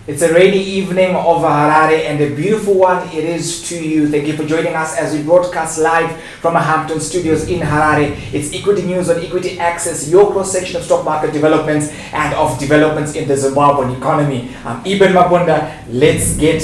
It's a rainy evening over Harare and a beautiful one it is to you. Thank you for joining us as we broadcast live from our Hampton studios in Harare. It's Equity News on Equity Access, your cross-section of stock market developments and of developments in the Zimbabwean economy. I'm Eben Mabunda. Let's get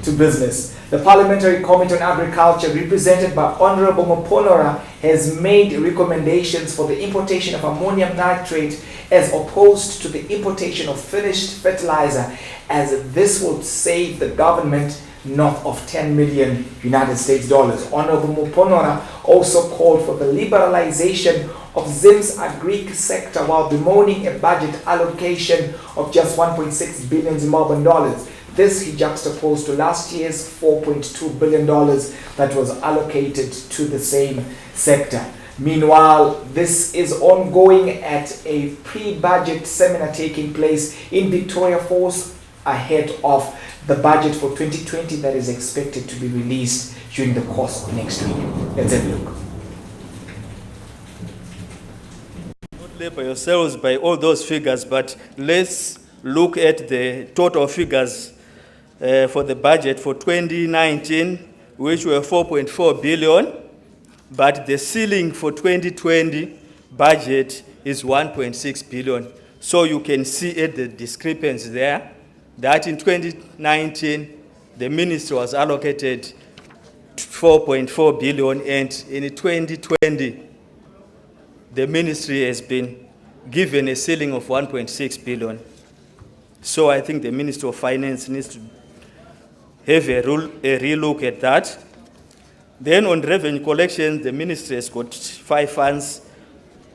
to business. The Parliamentary Committee on Agriculture, represented by Honorable Moponora, has made recommendations for the importation of ammonium nitrate as opposed to the importation of finished fertilizer, as this would save the government north of 10 million United States dollars. Honorable Moponora also called for the liberalization of Zim's agri sector while bemoaning a budget allocation of just 1.6 billion Zimbabwean dollars. This he juxtaposed to last year's $4.2 billion that was allocated to the same sector. Meanwhile, this is ongoing at a pre-budget seminar taking place in Victoria Falls ahead of the budget for 2020 that is expected to be released during the course of next week. Let's have a look. Don't labor yourselves by all those figures, but let's look at the total figures for the budget for 2019, which were 4.4 billion, but the ceiling for 2020 budget is 1.6 billion. So you can see at the discrepancy there that in 2019, the ministry was allocated 4.4 billion, and in 2020, the ministry has been given a ceiling of 1.6 billion. So I think the Ministry of Finance needs to have a relook at that. Then on revenue collection, the ministry has got 5 funds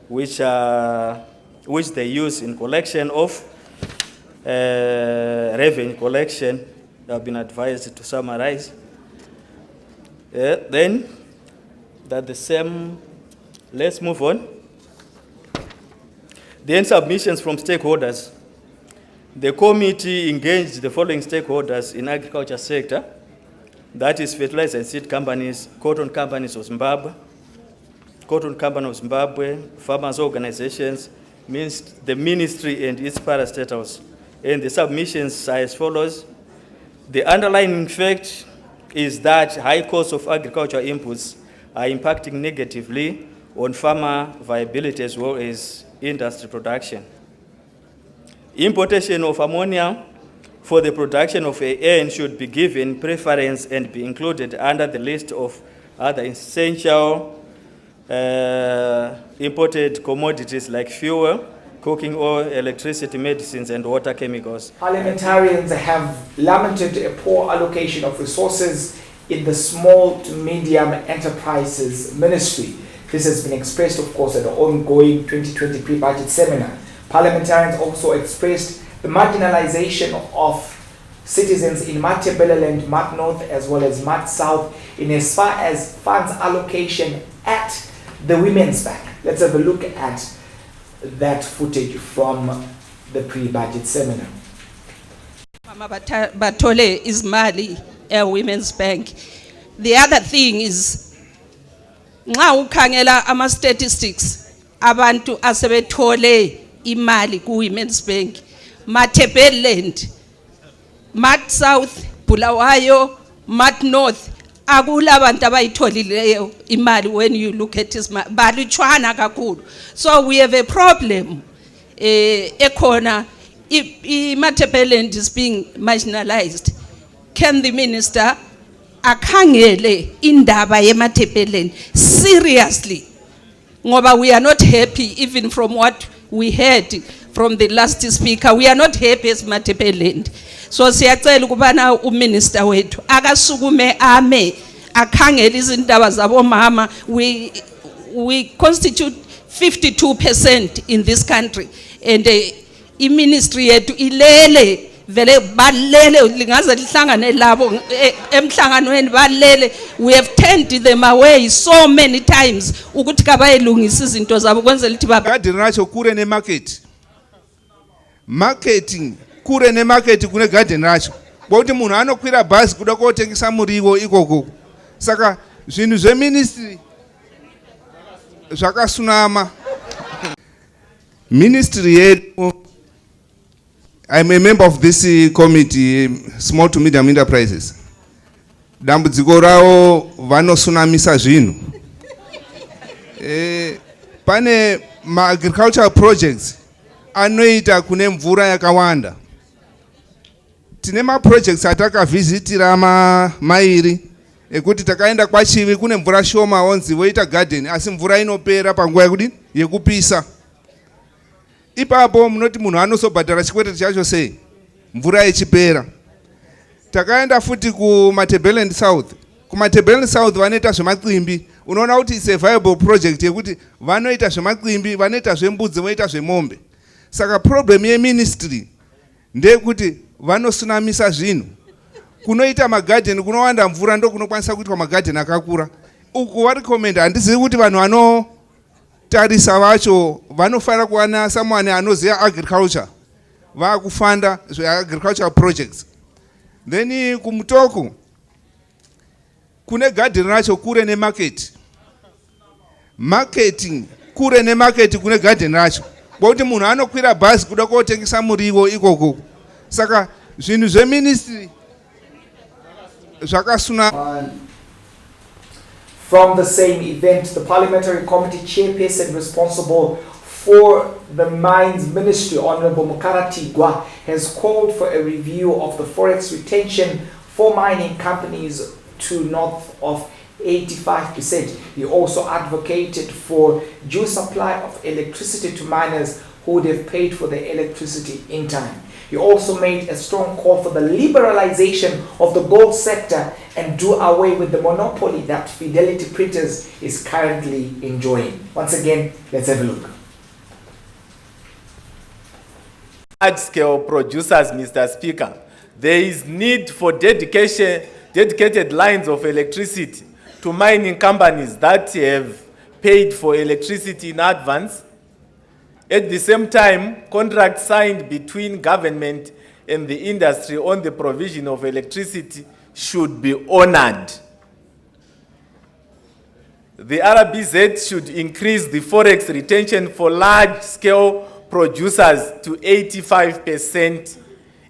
which they use in collection of revenue collection. I've been advised to summarize. Then that the same. Let's move on. Then submissions from stakeholders. The committee engaged the following stakeholders in agriculture sector, that is fertilizer and seed companies, cotton companies of Zimbabwe, cotton company of Zimbabwe, farmers organizations, means the ministry and its parastatals. And the submissions are as follows. The underlying fact is that high cost of agricultural inputs are impacting negatively on farmer viability as well as industry production. Importation of ammonia for the production of AN should be given preference and be included under the list of other essential imported commodities like fuel, cooking oil, electricity, medicines, and water chemicals. Parliamentarians have lamented a poor allocation of resources in the Small to Medium Enterprises Ministry. This has been expressed, of course, at the ongoing 2020 pre-budget seminar. Parliamentarians also expressed the marginalization of citizens in Matebeleland, Mat North, as well as Mat South, in as far as funds allocation at the Women's Bank. Let's have a look at that footage from the pre-budget seminar. Mama Batole is Mali, Women's Bank. The other thing is, nxa ukhangela ama statistics, abantu asebethole imali ku Women's Bank, Matebeleland, Mat South, Bulawayo, Mat North, akulabantu abayitholileyo imali. When you look at this, balutshwana kakhulu. So we have a problem ekhona. Matebeleland is being marginalized. Can the minister akhangele indaba yeMatebeleland seriously? Ngoba we are not happy, even from what we heard from the last speaker. We are not happy as Matebeleland. So siyacela ukubana uminister wethu akasukume ame akhangele izindaba zabo mama. We constitute 52% in this country, and i-ministry yethu ilele vele balele lingaze lihlangane labo emhlanganweni balele. We have turned them away so many times ukuthi kabayilungisa izinto zabo kwenzela ukuthi garden ratio kure ne marketing kure ne market kune garden ratio bokuti munhu anokwira bus kuda kotengesa muriwo ikoko. Saka zvinhu zveministry zvakasunama. Ministry yedu I'm a member of this committee, small to medium enterprises. Dambudziko rawo vanosunamisa zvinhu. Pane agricultural projects anoita kune mvura yakawanda. Tine projects atakavhizitira mairi ekuti takaenda kwachivi kune mvura shoma onzi voita garden asi mvura inopera panguva yekudi yekupisa. Ipapo munoti munhu anosobhadhara chikwete chacho sei mvura ichipera. Takaenda futi kuMatebeleland South. KuMatebeleland South vanoita zvemaqimbi. Unoona kuti it's a viable project yekuti vanoita zvemaqimbi, vanoita zvembudzi, voita zvemombe. Saka problem yeministry ndeyekuti vanosunamisa zvinhu. Kunoita magarden kunowanda mvura ndo kunokwanisa kuitwa magarden akakura. Uku varecommend handizivi kuti vanhu vanotarisa vacho vanofanira kuwana someone anoziva agriculture vakufanda agricultural projects. Then kumutoko kune garden racho kure nemarket. Marketing kure nemarket kune garden racho. Bokuti munhu anokwira bhazi kuda kotengesa muriwo ikoko. Saka zvinhu zveministry zvakasuna. From the same event, the parliamentary committee chairperson responsible for the Mines Ministry, Honorable Mukarati Gwa, has called for a review of the forex retention for mining companies to north of 85%. He also advocated for due supply of electricity to miners who would have paid for their electricity in time. He also made a strong call for the liberalization of the gold sector and do away with the monopoly that Fidelity Printers is currently enjoying. Once again, let's have a look. Large-scale producers, Mr. Speaker, there is need for dedicated lines of electricity to mining companies that have paid for electricity in advance. At the same time, contracts signed between government and the industry on the provision of electricity should be honored. The AIRBUS should increase the forex retention for large-scale producers to 85%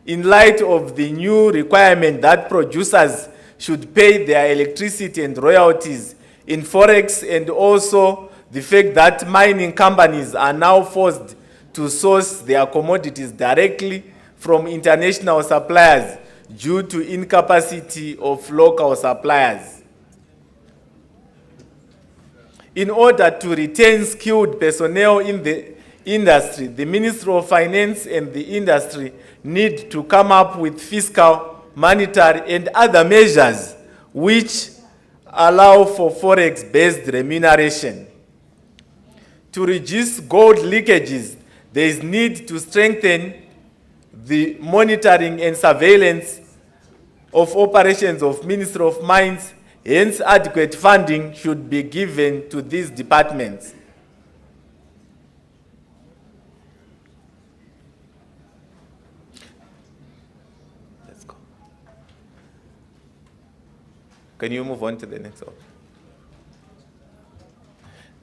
in light of the new requirement that producers should pay their electricity and royalties in forex, and also the fact that mining companies are now forced to source their commodities directly from international suppliers due to incapacity of local suppliers. In order to retain skilled personnel in the industry, the Ministry of Finance and the industry need to come up with fiscal, monetary, and other measures which allow for forex-based remuneration. To reduce gold leakages, there is need to strengthen the monitoring and surveillance of operations of Ministry of Mines. Hence, adequate funding should be given to these departments. Let's go. Can you move on to the next one?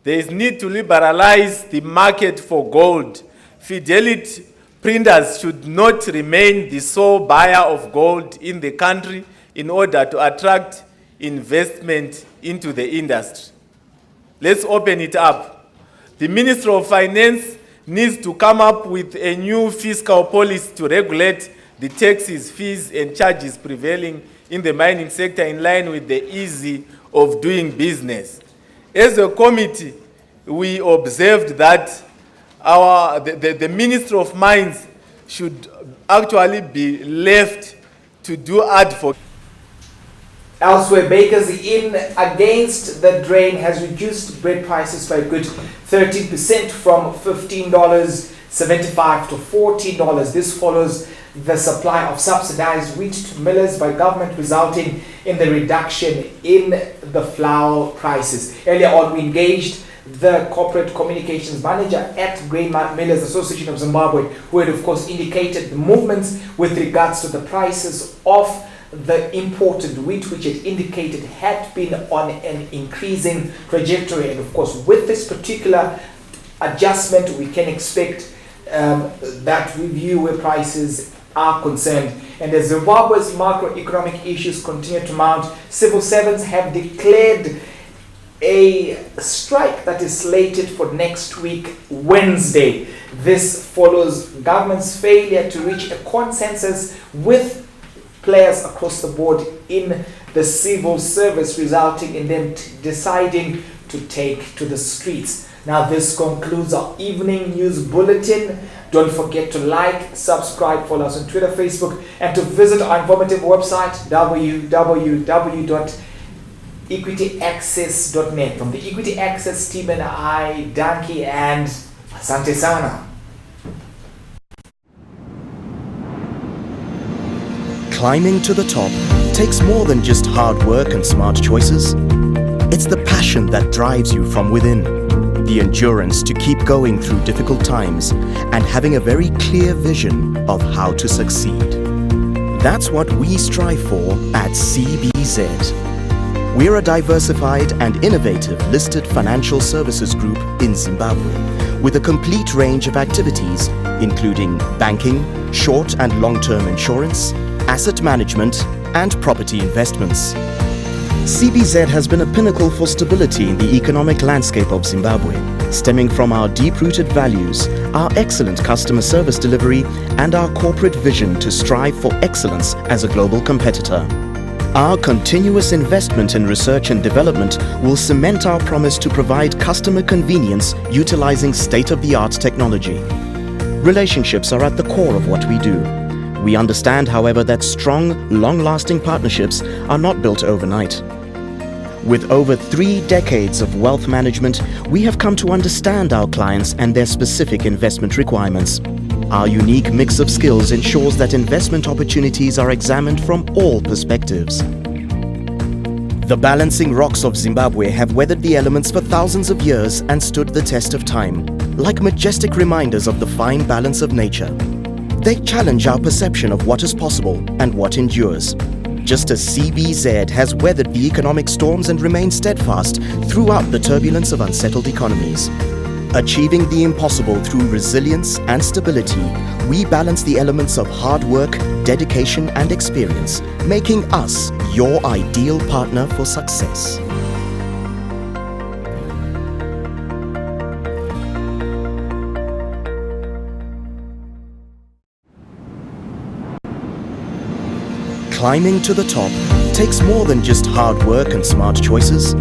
There is need to liberalize the market for gold. Fidelity Printers should not remain the sole buyer of gold in the country in order to attract investment into the industry. Let's open it up. The Ministry of Finance needs to come up with a new fiscal policy to regulate the taxes, fees, and charges prevailing in the mining sector in line with the ease of doing business. As a committee, we observed that the Ministry of Mines should actually be left to do advocacy. Elsewhere, Bakers Inn Against the Drain has reduced bread prices by a good 13% from $15.75 to $14. This follows the supply of subsidized wheat to millers by government, resulting in the reduction in the flour prices. Earlier on, we engaged the corporate communications manager at Grain Millers Association of Zimbabwe, who had of course indicated the movements with regards to the prices of the imported wheat, which it indicated had been on an increasing trajectory. And of course, with this particular adjustment, we can expect that review where prices are concerned. And as Zimbabwe's macroeconomic issues continue to mount, civil servants have declared a strike that is slated for next week, Wednesday. This follows government's failure to reach a consensus with players across the board in the civil service, resulting in them deciding to take to the streets. Now, this concludes our evening news bulletin. Don't forget to like, subscribe, follow us on Twitter, Facebook, and to visit our informative website, www.equityaccess.net. From the Equity Access team and I, Danki and Asante Sana. Climbing to the top takes more than just hard work and smart choices. It's the passion that drives you from within, the endurance to keep going through difficult times, and having a very clear vision of how to succeed. That's what we strive for at CBZ. We're a diversified and innovative listed financial services group in Zimbabwe, with a complete range of activities, including banking, short and long-term insurance, asset management, and property investments. CBZ has been a pinnacle for stability in the economic landscape of Zimbabwe, stemming from our deep-rooted values, our excellent customer service delivery, and our corporate vision to strive for excellence as a global competitor. Our continuous investment in research and development will cement our promise to provide customer convenience utilizing state-of-the-art technology. Relationships are at the core of what we do. We understand, however, that strong, long-lasting partnerships are not built overnight. With over 3 decades of wealth management, we have come to understand our clients and their specific investment requirements. Our unique mix of skills ensures that investment opportunities are examined from all perspectives. The balancing rocks of Zimbabwe have weathered the elements for thousands of years and stood the test of time, like majestic reminders of the fine balance of nature. They challenge our perception of what is possible and what endures. Just as CBZ has weathered the economic storms and remained steadfast throughout the turbulence of unsettled economies. Achieving the impossible through resilience and stability, we balance the elements of hard work, dedication, and experience, making us your ideal partner for success. Climbing to the top takes more than just hard work and smart choices.